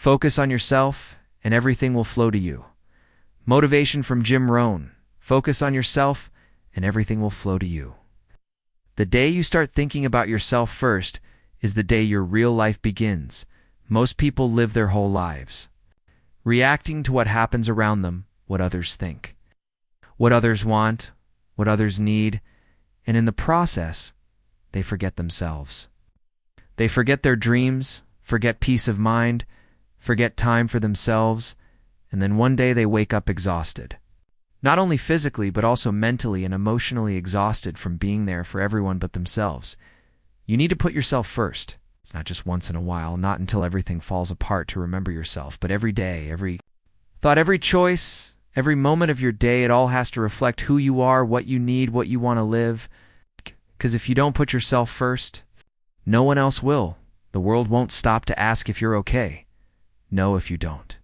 Focus on yourself, and everything will flow to you. Motivation from Jim Rohn. Focus on yourself, and everything will flow to you. The day you start thinking about yourself first is the day your real life begins. Most people live their whole lives reacting to what happens around them, what others think, what others want, what others need, and in the process, they forget themselves. They forget their dreams, forget peace of mind, forget time for themselves, and then one day they wake up exhausted. Not only physically, but also mentally and emotionally exhausted from being there for everyone but themselves. You need to put yourself first. It's not just once in a while, not until everything falls apart to remember yourself, but every day, every thought, every choice, every moment of your day, it all has to reflect who you are, what you need, what you want to live. Because if you don't put yourself first, no one else will. The world won't stop to ask if you're okay. No, if you don't.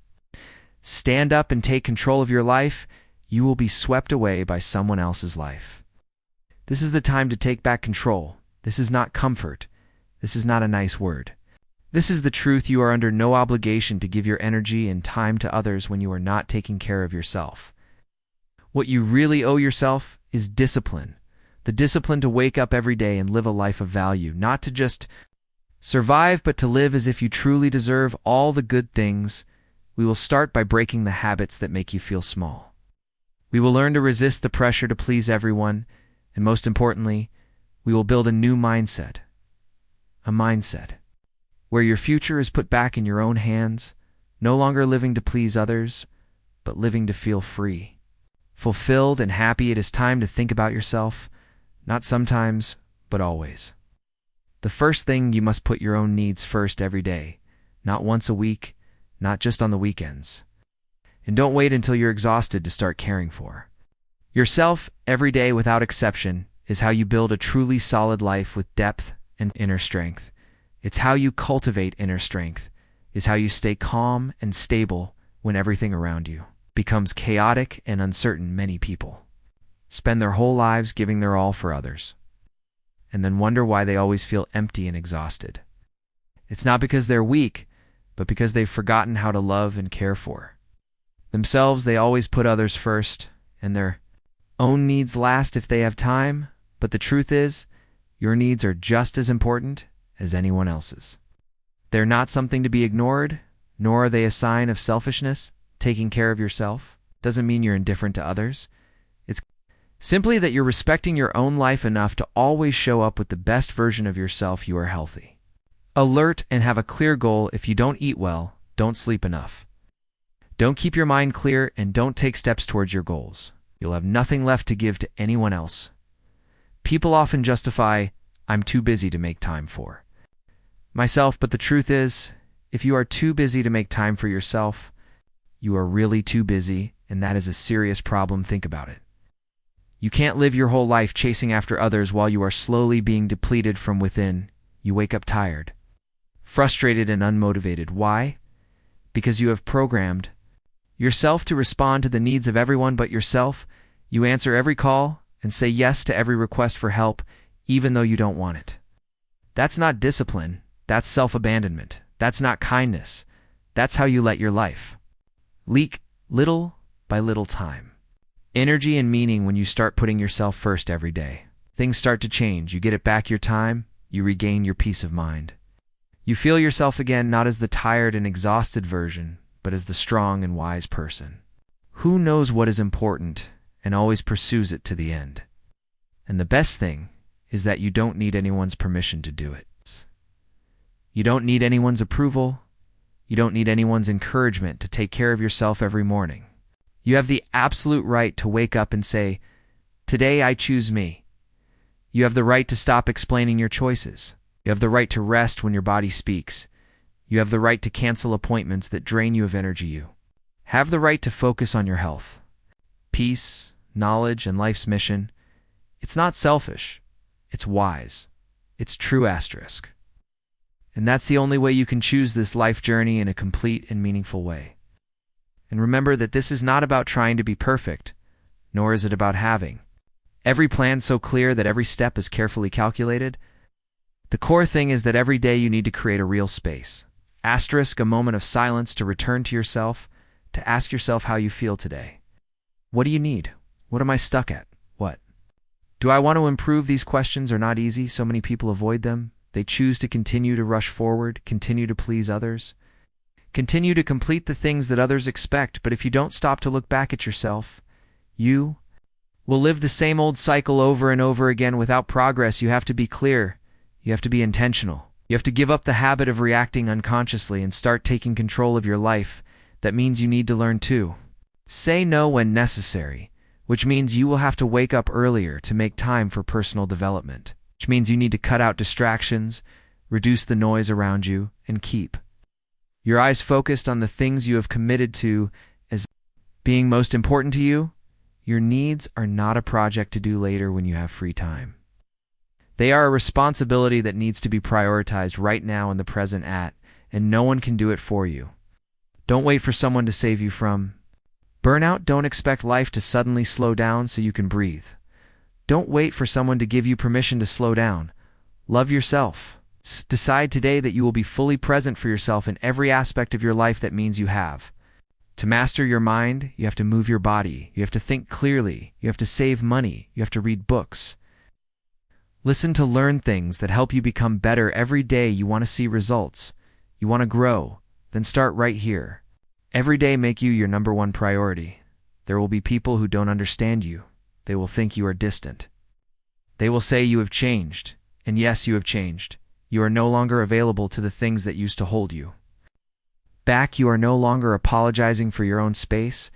Stand up and take control of your life. You will be swept away by someone else's life. This is the time to take back control. This is not comfort. This is not a nice word. This is the truth. You are under no obligation to give your energy and time to others when you are not taking care of yourself. What you really owe yourself is discipline. The discipline to wake up every day and live a life of value, not to just survive, but to live as if you truly deserve all the good things. We will start by breaking the habits that make you feel small. We will learn to resist the pressure to please everyone, and most importantly, we will build a new mindset. A mindset where your future is put back in your own hands, no longer living to please others, but living to feel free, fulfilled, and happy. It is time to think about yourself, not sometimes, but always. The first thing, you must put your own needs first every day, not once a week, not just on the weekends. And don't wait until you're exhausted to start caring for yourself. Every day, without exception, is how you build a truly solid life with depth and inner strength. It's how you cultivate inner strength, is how you stay calm and stable when everything around you becomes chaotic and uncertain. Many people spend their whole lives giving their all for others, and then wonder why they always feel empty and exhausted. It's not because they're weak, but because they've forgotten how to love and care for themselves. They always put others first, and their own needs last if they have time. But the truth is, your needs are just as important as anyone else's. They're not something to be ignored, nor are they a sign of selfishness. Taking care of yourself doesn't mean you're indifferent to others. It's simply that you're respecting your own life enough to always show up with the best version of yourself. You are healthy, alert, and have a clear goal. If you don't eat well, don't sleep enough, don't keep your mind clear, and don't take steps towards your goals, you'll have nothing left to give to anyone else. People often justify, I'm too busy to make time for myself, but the truth is, if you are too busy to make time for yourself, you are really too busy, and that is a serious problem. Think about it. You can't live your whole life chasing after others while you are slowly being depleted from within. You wake up tired, frustrated, and unmotivated. Why? Because you have programmed yourself to respond to the needs of everyone but yourself. You answer every call and say yes to every request for help, even though you don't want it. That's not discipline. That's self-abandonment. That's not kindness. That's how you let your life leak little by little time, energy, and meaning. When you start putting yourself first every day, things start to change. You get it back, your time. You regain your peace of mind. You feel yourself again, not as the tired and exhausted version, but as the strong and wise person who knows what is important and always pursues it to the end. And the best thing is that you don't need anyone's permission to do it. You don't need anyone's approval. You don't need anyone's encouragement to take care of yourself every morning. You have the absolute right to wake up and say, today I choose me. You have the right to stop explaining your choices. You have the right to rest when your body speaks. You have the right to cancel appointments that drain you of energy. You have the right to focus on your health, peace, knowledge, and life's mission. It's not selfish. It's wise. It's true asterisk. And that's the only way you can choose this life journey in a complete and meaningful way. And remember that this is not about trying to be perfect, nor is it about having every plan so clear that every step is carefully calculated. The core thing is that every day you need to create a real space, Asterisk a moment of silence to return to yourself, to ask yourself how you feel today. What do you need? What am I stuck at? What? Do I want to improve? These questions are not easy. So many people avoid them. They choose to continue to rush forward, continue to please others, continue to complete the things that others expect. But if you don't stop to look back at yourself, you will live the same old cycle over and over again without progress. You have to be clear. You have to be intentional. You have to give up the habit of reacting unconsciously and start taking control of your life. That means you need to learn to say no when necessary, which means you will have to wake up earlier to make time for personal development, which means you need to cut out distractions, reduce the noise around you, and keep your eyes focused on the things you have committed to as being most important to you. Your needs are not a project to do later when you have free time. They are a responsibility that needs to be prioritized right now in the present and no one can do it for you. Don't wait for someone to save you from burnout. Don't expect life to suddenly slow down so you can breathe. Don't wait for someone to give you permission to slow down. Love yourself. Decide today that you will be fully present for yourself in every aspect of your life. That means you have to master your mind. You have to move your body. You have to think clearly. You have to save money. You have to read books. Listen to learn things that help you become better every day. You want to see results. You want to grow. Then start right here. Every day make you your number one priority. There will be people who don't understand you. They will think you are distant. They will say you have changed. And yes, you have changed. You are no longer available to the things that used to hold you back. You are no longer apologizing for your own space.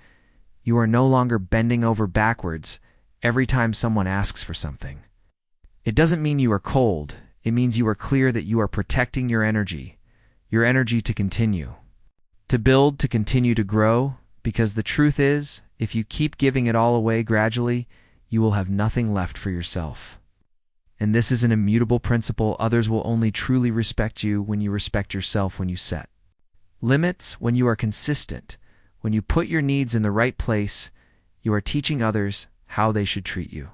You are no longer bending over backwards every time someone asks for something. It doesn't mean you are cold. It means you are clear that you are protecting your energy to continue, to build, to continue to grow, because the truth is, if you keep giving it all away gradually, you will have nothing left for yourself. And this is an immutable principle. Others will only truly respect you when you respect yourself, when you set limits, when you are consistent, when you put your needs in the right place. You are teaching others how they should treat you.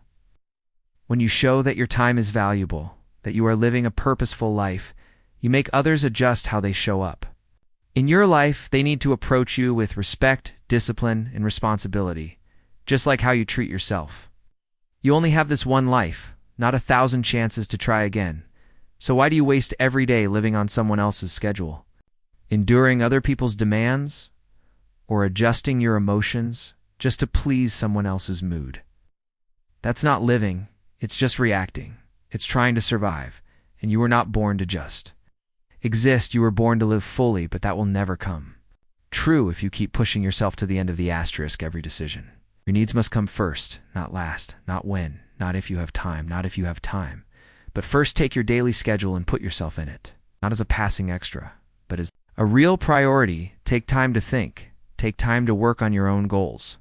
When you show that your time is valuable, that you are living a purposeful life, you make others adjust how they show up. In your life, they need to approach you with respect, discipline, and responsibility, just like how you treat yourself. You only have this one life, not 1,000 chances to try again. So why do you waste every day living on someone else's schedule, enduring other people's demands, or adjusting your emotions just to please someone else's mood? That's not living. It's just reacting. It's trying to survive, and you were not born to just exist. You were born to live fully, but that will never come true if you keep pushing yourself to the end of the asterisk every decision. Your needs must come first, not last, not when, not if you have time, not if you have time. But first take your daily schedule and put yourself in it, not as a passing extra, but as a real priority. Take time to think. Take time to work on your own goals.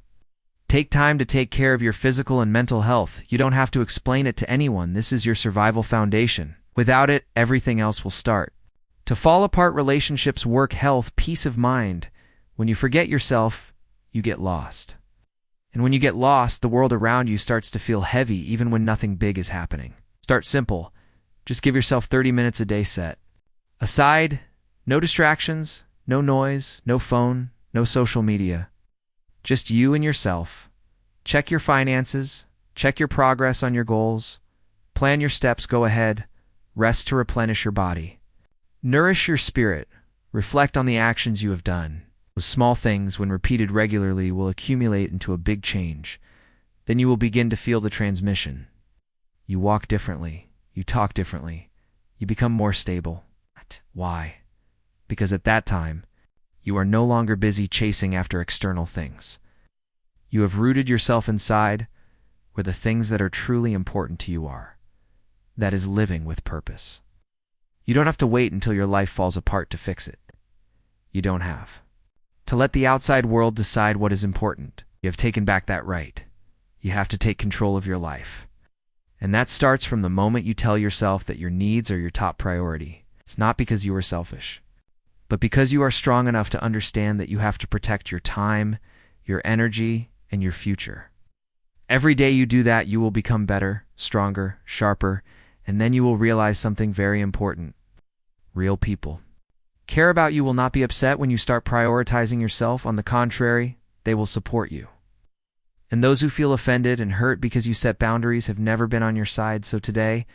Take time to take care of your physical and mental health. You don't have to explain it to anyone. This is your survival foundation. Without it, everything else will start to fall apart. Relationships, work, health, peace of mind. When you forget yourself, you get lost. And when you get lost, the world around you starts to feel heavy even when nothing big is happening. Start simple. Just give yourself 30 minutes a day set aside. No distractions, no noise, no phone, no social media. Just you and yourself. Check your finances. Check your progress on your goals. Plan your steps. Go ahead. Rest to replenish your body. Nourish your spirit. Reflect on the actions you have done. Those small things, when repeated regularly, will accumulate into a big change. Then you will begin to feel the transmission. You walk differently. You talk differently. You become more stable. Why? Because at that time, you are no longer busy chasing after external things. You have rooted yourself inside where the things that are truly important to you are. That is living with purpose. You don't have to wait until your life falls apart to fix it. You don't have to let the outside world decide what is important. You have taken back that right. You have to take control of your life. And that starts from the moment you tell yourself that your needs are your top priority. It's not because you are selfish, but because you are strong enough to understand that you have to protect your time, your energy, and your future. Every day you do that, you will become better, stronger, sharper, and then you will realize something very important. Real people care about you will not be upset when you start prioritizing yourself. On the contrary, they will support you. And those who feel offended and hurt because you set boundaries have never been on your side. So today,